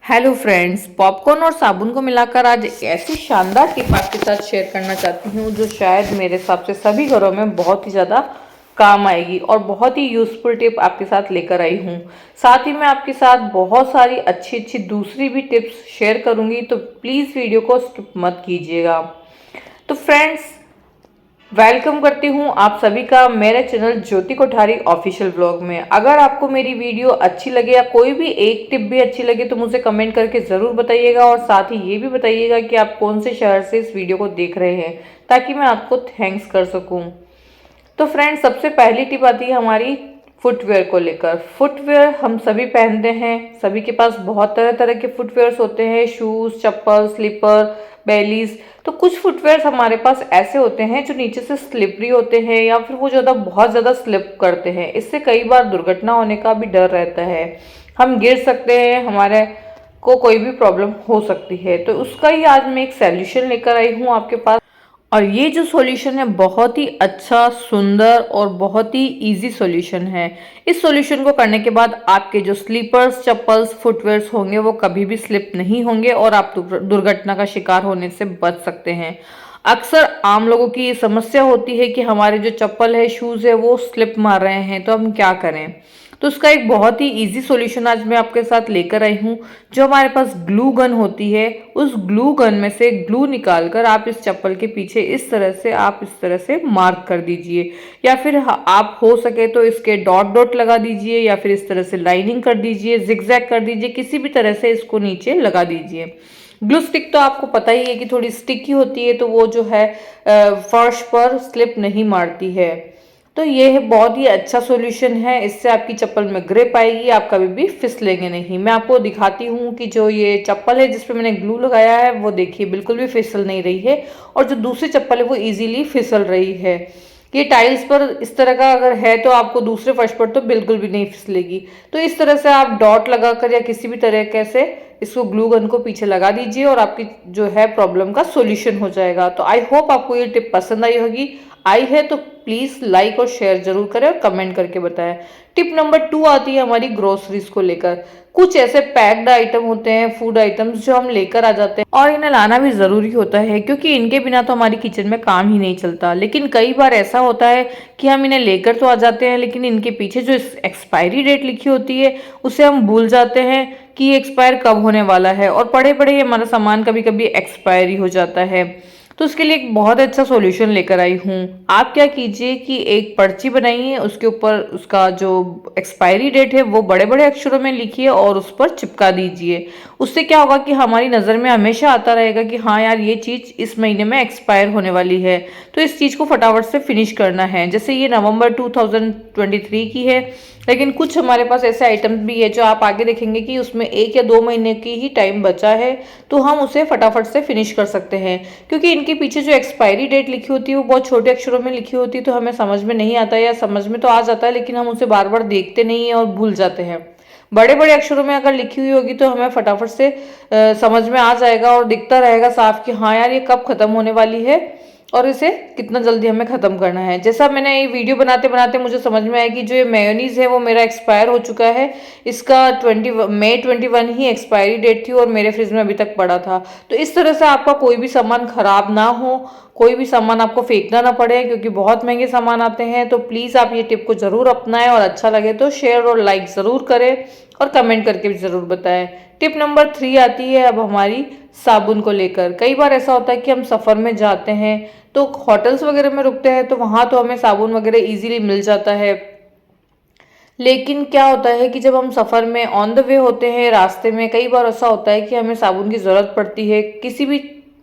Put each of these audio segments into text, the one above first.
Hello friends, popcorn और साबुन को मिलाकर आज एक ऐसी शानदार टिप आपके साथ शेयर करना चाहती हूँ जो शायद मेरे हिसाब से सभी घरों में बहुत ही ज़्यादा काम आएगी और बहुत ही यूज़फुल टिप आपके साथ लेकर आई हूँ। साथ ही मैं आपके साथ बहुत सारी अच्छी अच्छी दूसरी भी टिप्स शेयर करूँगी, तो प्लीज़ वीडियो को स्किप मत कीजिएगा। तो फ्रेंड्स, वेलकम करती हूँ आप सभी का मेरे चैनल ज्योति कोठारी ऑफिशियल ब्लॉग में। अगर आपको मेरी वीडियो अच्छी लगे या कोई भी एक टिप भी अच्छी लगे तो मुझे कमेंट करके ज़रूर बताइएगा, और साथ ही ये भी बताइएगा कि आप कौन से शहर से इस वीडियो को देख रहे हैं, ताकि मैं आपको थैंक्स कर सकूँ। तो फ्रेंड्स, सबसे पहली टिप आती है हमारी फुटवेयर को लेकर। फुटवेयर हम सभी पहनते हैं, सभी के पास बहुत तरह तरह के फुटवेयर्स होते हैं, शूज़, चप्पल, स्लीपर, बेलीज। तो कुछ फुटवेयर्स हमारे पास ऐसे होते हैं जो नीचे से स्लिपरी होते हैं या फिर वो बहुत ज़्यादा स्लिप करते हैं। इससे कई बार दुर्घटना होने का भी डर रहता है, हम गिर सकते हैं, हमारे को कोई भी प्रॉब्लम हो सकती है। तो उसका ही आज मैं एक सॉल्यूशन लेकर आई हूँ आपके पास। और ये जो सॉल्यूशन है बहुत ही अच्छा, सुंदर और बहुत ही इजी सॉल्यूशन है। इस सॉल्यूशन को करने के बाद आपके जो स्लीपर्स, चप्पल्स, फुटवेयर्स होंगे वो कभी भी स्लिप नहीं होंगे और आप दुर्घटना का शिकार होने से बच सकते हैं। अक्सर आम लोगों की ये समस्या होती है कि हमारे जो चप्पल है, शूज़ है, वो स्लिप मार रहे हैं, तो हम क्या करें। तो उसका एक बहुत ही इजी सॉल्यूशन आज मैं आपके साथ लेकर आई हूँ। जो हमारे पास ग्लू गन होती है, उस ग्लू गन में से ग्लू निकालकर आप इस चप्पल के पीछे इस तरह से मार्क कर दीजिए, या फिर आप हो सके तो इसके डॉट डॉट लगा दीजिए, या फिर इस तरह से लाइनिंग कर दीजिए, जिगजैग कर दीजिए, किसी भी तरह से इसको नीचे लगा दीजिए। ग्लू स्टिक तो आपको पता ही है कि थोड़ी स्टिकी होती है, तो वो जो है फर्श पर स्लिप नहीं मारती है। तो ये है बहुत ही अच्छा सॉल्यूशन है, इससे आपकी चप्पल में ग्रिप आएगी, आप कभी भी फिसलेंगे नहीं। मैं आपको दिखाती हूँ कि जो ये चप्पल है जिस पे मैंने ग्लू लगाया है वो देखिए बिल्कुल भी फिसल नहीं रही है, और जो दूसरी चप्पल है वो इजीली फिसल रही है। ये टाइल्स पर इस तरह का अगर है तो आपको दूसरे फर्श पर तो बिल्कुल भी नहीं फिसलेगी। तो इस तरह से आप डॉट लगाकर या किसी भी तरीके से इसको ग्लू गन को पीछे लगा दीजिए और आपकी जो है प्रॉब्लम का सॉल्यूशन हो जाएगा। तो आई होप आपको ये टिप पसंद आई है तो प्लीज लाइक और शेयर जरूर करें और कमेंट करके बताएं। टिप नंबर 2 आती है हमारी ग्रोसरीज को लेकर। कुछ ऐसे पैक्ड आइटम होते हैं, फूड आइटम्स, जो हम लेकर आ जाते हैं और इन्हें लाना भी जरूरी होता है, क्योंकि इनके बिना तो हमारी किचन में काम ही नहीं चलता। लेकिन कई बार ऐसा होता है कि हम इन्हें लेकर तो आ जाते हैं, लेकिन इनके पीछे जो एक्सपायरी डेट लिखी होती है उसे हम भूल जाते हैं कि ये एक्सपायर कब होने वाला है, और पड़े पड़े ही हमारा सामान कभी कभी एक्सपायरी हो जाता है। तो उसके लिए एक बहुत अच्छा सॉल्यूशन लेकर आई हूँ। आप क्या कीजिए कि एक पर्ची बनाइए, उसके ऊपर उसका जो एक्सपायरी डेट है वो बड़े बड़े अक्षरों में लिखिए और उस पर चिपका दीजिए। उससे क्या होगा कि हमारी नज़र में हमेशा आता रहेगा कि हाँ यार, ये चीज़ इस महीने में एक्सपायर होने वाली है, तो इस चीज़ को फटाफट से फिनिश करना है। जैसे ये नवंबर 2023 की है, लेकिन कुछ हमारे पास ऐसे आइटम्स भी है जो आप आगे देखेंगे कि उसमें 1 या 2 महीने की ही टाइम बचा है, तो हम उसे फटाफट से फिनिश कर सकते हैं। क्योंकि इनके पीछे जो एक्सपायरी डेट लिखी होती है वो बहुत छोटे अक्षरों में लिखी होती है, तो हमें समझ में नहीं आता, या समझ में तो आ जाता है लेकिन हम उसे बार बार देखते नहीं है और भूल जाते हैं। बड़े बड़े अक्षरों में अगर लिखी हुई होगी तो हमें फटाफट से समझ में आ जाएगा और दिखता रहेगा साफ कि हाँ यार, ये कब खत्म होने वाली है और इसे कितना जल्दी हमें ख़त्म करना है। जैसा मैंने ये वीडियो बनाते बनाते मुझे समझ में आया कि जो ये मेयोनीज है वो मेरा एक्सपायर हो चुका है। इसका मई 21 ही एक्सपायरी डेट थी और मेरे फ्रिज में अभी तक पड़ा था। तो इस तरह से आपका कोई भी सामान खराब ना हो, कोई भी सामान आपको फेंकना ना पड़े, क्योंकि बहुत महंगे सामान आते हैं। तो प्लीज़ आप ये टिप को ज़रूर अपनाएं, और अच्छा लगे तो शेयर और लाइक ज़रूर करें और कमेंट करके भी ज़रूर बताएं। टिप नंबर 3 आती है अब हमारी साबुन को लेकर। कई बार ऐसा होता है कि हम सफ़र में जाते हैं तो होटल्स वगैरह में रुकते हैं, तो वहाँ तो हमें साबुन वगैरह इजीली मिल जाता है। लेकिन क्या होता है कि जब हम सफ़र में ऑन द वे होते हैं, रास्ते में कई बार ऐसा होता है कि हमें साबुन की ज़रूरत पड़ती है। किसी भी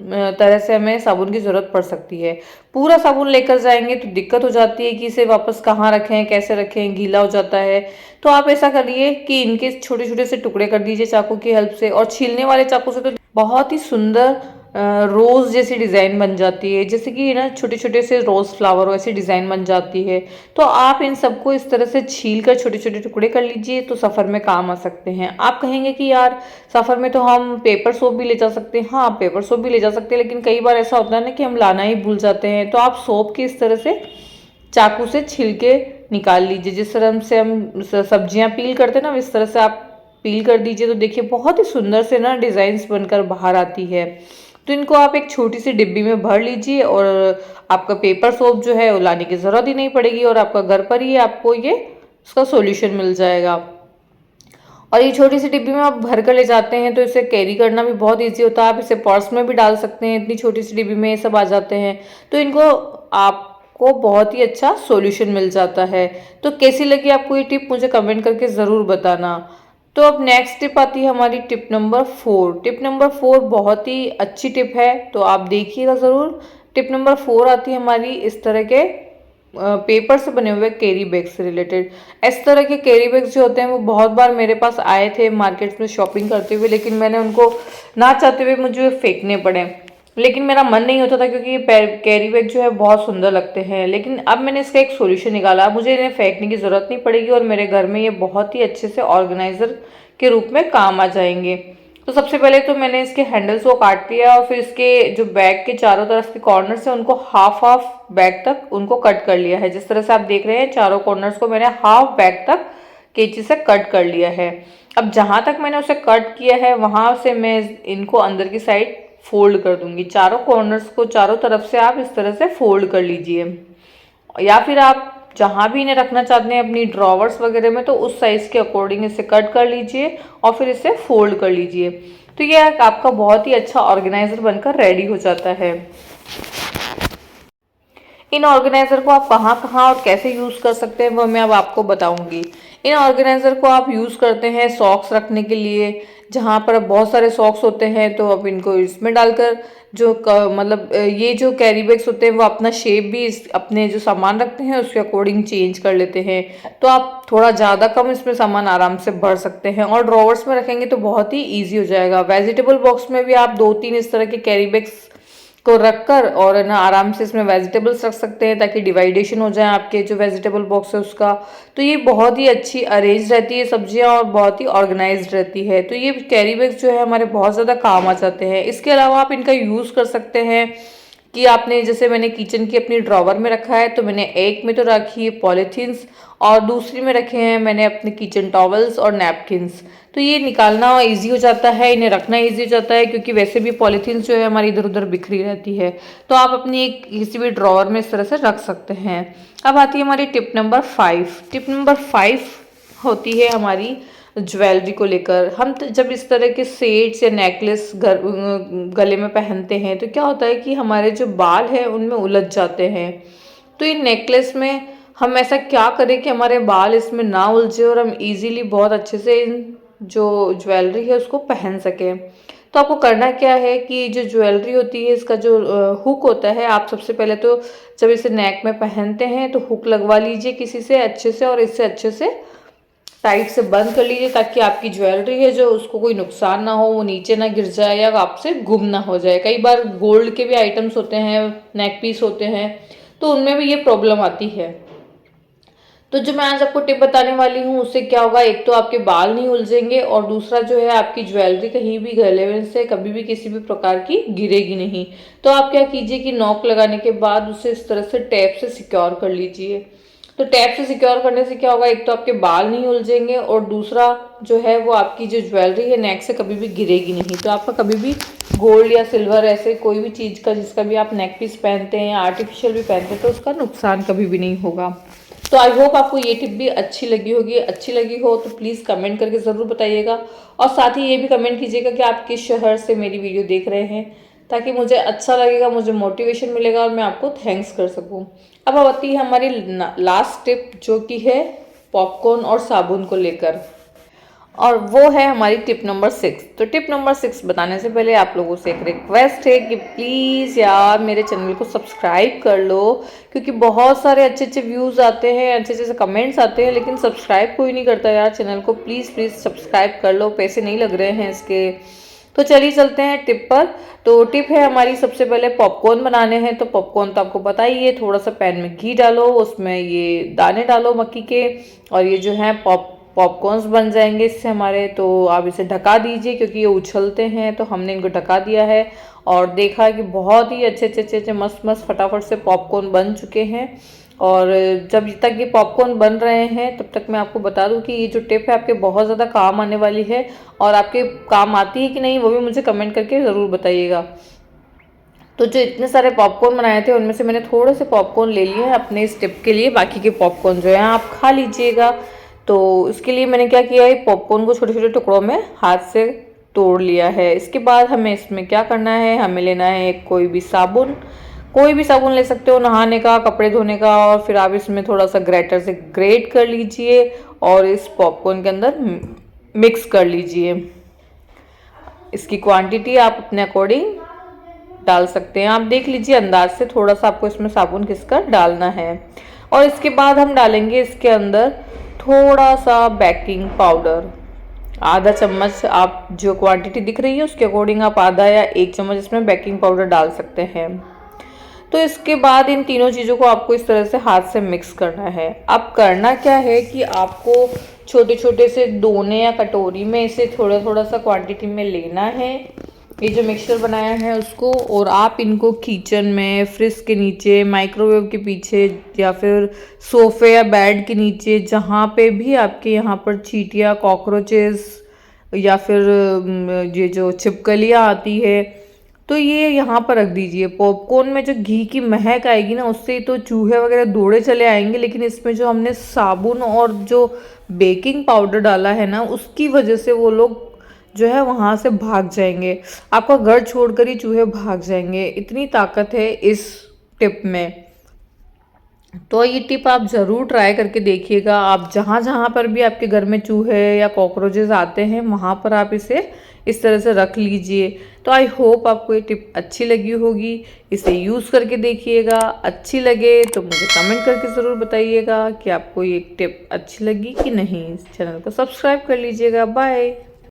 तरह से हमें साबुन की ज़रूरत पड़ सकती है। पूरा साबुन लेकर जाएंगे तो दिक्कत हो जाती है कि इसे वापस कहाँ रखें, कैसे रखें, गीला हो जाता है। तो आप ऐसा करिए कि इनके छोटे छोटे से टुकड़े कर दीजिए चाकू की हेल्प से, और छीलने वाले चाकू से तो बहुत ही सुंदर रोज़ जैसी डिज़ाइन बन जाती है, जैसे कि ना छोटे छोटे से रोज़ फ्लावर हो ऐसी डिज़ाइन बन जाती है। तो आप इन सबको इस तरह से छील कर छोटे छोटे टुकड़े कर लीजिए, तो सफ़र में काम आ सकते हैं। आप कहेंगे कि यार, सफ़र में तो हम पेपर सोप भी ले जा सकते हैं। हाँ, पेपर सोप भी ले जा सकते हैं, लेकिन कई बार ऐसा होता है ना कि हम लाना ही भूल जाते हैं। तो आप सोप की इस तरह से चाकू से छिल के निकाल लीजिए। जिस तरह से हम सब्जियां पील करते हैं ना, इस तरह से आप पील कर दीजिए तो देखिए बहुत ही सुंदर से ना डिज़ाइंस बनकर बाहर आती है। तो इनको आप एक छोटी सी डिब्बी में भर लीजिए और आपका पेपर सोप जो है वो लाने की ज़रूरत ही नहीं पड़ेगी और आपका घर पर ही आपको ये उसका सॉल्यूशन मिल जाएगा। और ये छोटी सी डिब्बी में आप भर कर ले जाते हैं तो इसे कैरी करना भी बहुत ईजी होता है। आप इसे पर्स में भी डाल सकते हैं, इतनी छोटी सी डिब्बी में ये सब आ जाते हैं। तो इनको आपको बहुत ही अच्छा सॉल्यूशन मिल जाता है। तो कैसी लगी आपको ये टिप मुझे कमेंट करके ज़रूर बताना। तो अब नेक्स्ट टिप आती है हमारी टिप नंबर 4। टिप नंबर 4 बहुत ही अच्छी टिप है, तो आप देखिएगा ज़रूर। टिप नंबर 4 आती है हमारी इस तरह के पेपर से बने हुए कैरी बैग से रिलेटेड। इस तरह के कैरी बैग्स जो होते हैं वो बहुत बार मेरे पास आए थे मार्केट में शॉपिंग करते हुए, लेकिन मैंने उनको ना चाहते हुए मुझे फेंकने पड़े। लेकिन मेरा मन नहीं होता था क्योंकि ये कैरी बैग जो है बहुत सुंदर लगते हैं। लेकिन अब मैंने इसका एक सोल्यूशन निकाला, मुझे इन्हें फेंकने की ज़रूरत नहीं पड़ेगी और मेरे घर में ये बहुत ही अच्छे से ऑर्गेनाइज़र के रूप में काम आ जाएंगे। तो सबसे पहले तो मैंने इसके हैंडल्स को काट लिया और फिर इसके जो बैग के चारों तरफ के कॉर्नर्स हैं उनको हाफ हाफ बैग तक उनको कट कर लिया है। जिस तरह से आप देख रहे हैं चारों कॉर्नर्स को मैंने हाफ बैग तक कैंची से कट कर लिया है। अब जहां तक मैंने उसे कट किया है वहां से मैं इनको अंदर की साइड फोल्ड कर दूंगी। चारों कॉर्नर्स को चारों तरफ से आप इस तरह से फोल्ड कर लीजिए, या फिर आप जहां भी इन्हें रखना चाहते हैं अपनी ड्रॉवर्स वगैरह में तो उस साइज के अकॉर्डिंग इसे कट कर लीजिए और फिर इसे फोल्ड कर लीजिए। तो ये आपका बहुत ही अच्छा ऑर्गेनाइजर बनकर रेडी हो जाता है। इन ऑर्गेनाइजर को आप कहाँ कहाँ और कैसे यूज कर सकते हैं वो मैं अब आपको बताऊंगी। इन ऑर्गेनाइजर को आप यूज करते हैं सॉक्स रखने के लिए, जहाँ पर बहुत सारे सॉक्स होते हैं तो आप इनको इसमें डालकर मतलब ये जो कैरी बैग्स होते हैं वो अपना शेप भी अपने जो सामान रखते हैं उसके अकॉर्डिंग चेंज कर लेते हैं। तो आप थोड़ा ज़्यादा कम इसमें सामान आराम से भर सकते हैं और ड्रॉवर्स में रखेंगे तो बहुत ही ईजी हो जाएगा। वेजिटेबल बॉक्स में भी आप 2-3 इस तरह के कैरी बैग्स को रखकर और ना आराम से इसमें वेजिटेबल्स रख सकते हैं ताकि डिवाइडेशन हो जाए आपके जो वेजिटेबल बॉक्स है उसका। तो ये बहुत ही अच्छी अरेंज रहती है सब्जियां और बहुत ही ऑर्गेनाइज्ड रहती है। तो ये कैरी बैग्स जो है हमारे बहुत ज़्यादा काम आ जाते हैं। इसके अलावा आप इनका यूज़ कर सकते हैं कि आपने जैसे मैंने किचन की अपनी ड्रॉवर में रखा है तो मैंने एक में तो रखी है पॉलीथीन्स और दूसरी में रखे हैं मैंने अपने किचन टॉवल्स और नैपकिन्स। तो ये निकालना इजी हो जाता है, इन्हें रखना इजी हो जाता है क्योंकि वैसे भी पॉलीथीन्स जो है हमारी इधर उधर बिखरी रहती है। तो आप अपनी एक किसी भी ड्रॉवर में इस तरह से रख सकते हैं। अब आती है हमारी टिप नंबर 5। टिप नंबर 5 होती है हमारी ज्वेलरी को लेकर। हम जब इस तरह के सेट्स या नेकलेस गले में पहनते हैं तो क्या होता है कि हमारे जो बाल हैं उनमें उलझ जाते हैं। तो इन नेकलेस में हम ऐसा क्या करें कि हमारे बाल इसमें ना उलझे और हम इजीली बहुत अच्छे से इन जो ज्वेलरी है उसको पहन सकें। तो आपको करना क्या है कि जो ज्वेलरी होती है इसका जो हुक होता है, आप सबसे पहले तो जब इसे नेक में पहनते हैं तो हुक लगवा लीजिए किसी से अच्छे से और इससे अच्छे से टाइट से बंद कर लीजिए ताकि आपकी ज्वेलरी है जो उसको कोई नुकसान ना हो, वो नीचे ना गिर जाए या आपसे गुम ना हो जाए। कई बार गोल्ड के भी आइटम्स होते हैं, नेक पीस होते हैं, तो उनमें भी ये प्रॉब्लम आती है। तो जो मैं आज आपको टिप बताने वाली हूँ उससे क्या होगा, एक तो आपके बाल नहीं उलझेंगे और दूसरा जो है आपकी ज्वेलरी कहीं भी गले में से कभी भी किसी भी प्रकार की गिरेगी नहीं। तो आप क्या कीजिए कि नॉक लगाने के बाद उसे इस तरह से टैप से सिक्योर कर लीजिए। तो टैप से सिक्योर करने से क्या होगा, एक तो आपके बाल नहीं उलझेंगे और दूसरा जो है वो आपकी जो ज्वेलरी है नेक से कभी भी गिरेगी नहीं। तो आपका कभी भी गोल्ड या सिल्वर ऐसे कोई भी चीज़ का जिसका भी आप नेक पीस पहनते हैं या आर्टिफिशियल भी पहनते हैं तो उसका नुकसान कभी भी नहीं होगा। तो आई होप आपको ये टिप भी अच्छी लगी होगी। अच्छी लगी हो तो प्लीज़ कमेंट करके ज़रूर बताइएगा और साथ ही ये भी कमेंट कीजिएगा कि आप किस शहर से मेरी वीडियो देख रहे हैं, ताकि मुझे अच्छा लगेगा, मुझे मोटिवेशन मिलेगा और मैं आपको थैंक्स कर सकूं। अब आती है हमारी लास्ट टिप जो कि है पॉपकॉर्न और साबुन को लेकर, और वो है हमारी टिप नंबर 6। तो टिप नंबर 6 बताने से पहले आप लोगों से एक रिक्वेस्ट है कि प्लीज़ यार मेरे चैनल को सब्सक्राइब कर लो, क्योंकि बहुत सारे अच्छे अच्छे व्यूज़ आते हैं, अच्छे अच्छे कमेंट्स आते हैं, लेकिन सब्सक्राइब कोई नहीं करता यार चैनल को। प्लीज़ प्लीज़ सब्सक्राइब कर लो, पैसे नहीं लग रहे हैं इसके। तो चलिए चलते हैं टिप पर। तो टिप है हमारी, सबसे पहले पॉपकॉर्न बनाने हैं। तो पॉपकॉर्न तो आपको पता ही है, थोड़ा सा पैन में घी डालो, उसमें ये दाने डालो मक्की के और ये जो है पॉपकॉर्न्स बन जाएंगे इससे हमारे। तो आप इसे ढका दीजिए क्योंकि ये उछलते हैं, तो हमने इनको ढका दिया है और देखा कि बहुत ही अच्छे अच्छे अच्छे अच्छे मस्त मस्त फटाफट से पॉपकॉर्न बन चुके हैं। और जब तक ये पॉपकॉर्न बन रहे हैं तब तक मैं आपको बता दूं कि ये जो टिप है आपके बहुत ज़्यादा काम आने वाली है, और आपके काम आती है कि नहीं वो भी मुझे कमेंट करके ज़रूर बताइएगा। तो जो इतने सारे पॉपकॉर्न बनाए थे उनमें से मैंने थोड़े से पॉपकॉर्न ले लिए हैं अपने इस टिप के लिए, बाकी के पॉपकॉर्न जो है आप खा लीजिएगा। तो इसके लिए मैंने क्या किया है, पॉपकॉर्न को छोटे छोटे टुकड़ों में हाथ से तोड़ लिया है। इसके बाद हमें इसमें क्या करना है, हमें लेना है कोई भी साबुन, कोई भी साबुन ले सकते हो, नहाने का, कपड़े धोने का, और फिर आप इसमें थोड़ा सा ग्रेटर से ग्रेट कर लीजिए और इस पॉपकॉर्न के अंदर मिक्स कर लीजिए। इसकी क्वांटिटी आप अपने अकॉर्डिंग डाल सकते हैं, आप देख लीजिए अंदाज से थोड़ा सा आपको इसमें साबुन घिसकर डालना है। और इसके बाद हम डालेंगे इसके अंदर थोड़ा सा बेकिंग पाउडर, आधा चम्मच, आप जो क्वांटिटी दिख रही है उसके अकॉर्डिंग आप आधा या 1 चम्मच इसमें बेकिंग पाउडर डाल सकते हैं। तो इसके बाद इन तीनों चीज़ों को आपको इस तरह से हाथ से मिक्स करना है। अब करना क्या है कि आपको छोटे छोटे से दोने या कटोरी में इसे थोड़ा थोड़ा सा क्वांटिटी में लेना है, ये जो मिक्सचर बनाया है उसको, और आप इनको किचन में, फ्रिज के नीचे, माइक्रोवेव के पीछे, या फिर सोफे या बेड के नीचे, जहाँ पे भी आपके यहाँ पर चींटियाँ, कॉकरोचेस या फिर ये जो छिपकलियाँ आती है, तो ये यहाँ पर रख दीजिए। पॉपकॉर्न में जो घी की महक आएगी ना उससे तो चूहे वगैरह दौड़े चले आएंगे, लेकिन इसमें जो हमने साबुन और जो बेकिंग पाउडर डाला है ना उसकी वजह से वो लोग जो है वहाँ से भाग जाएंगे, आपका घर छोड़कर ही चूहे भाग जाएंगे, इतनी ताकत है इस टिप में। तो ये टिप आप ज़रूर ट्राई करके देखिएगा। आप जहाँ जहाँ पर भी आपके घर में चूहे या कॉकरोचेस आते हैं वहाँ पर आप इसे इस तरह से रख लीजिए। तो आई होप आपको ये टिप अच्छी लगी होगी, इसे यूज़ करके देखिएगा। अच्छी लगे तो मुझे कमेंट करके ज़रूर बताइएगा कि आपको ये टिप अच्छी लगी कि नहीं। इस चैनल को सब्सक्राइब कर लीजिएगा। बाय।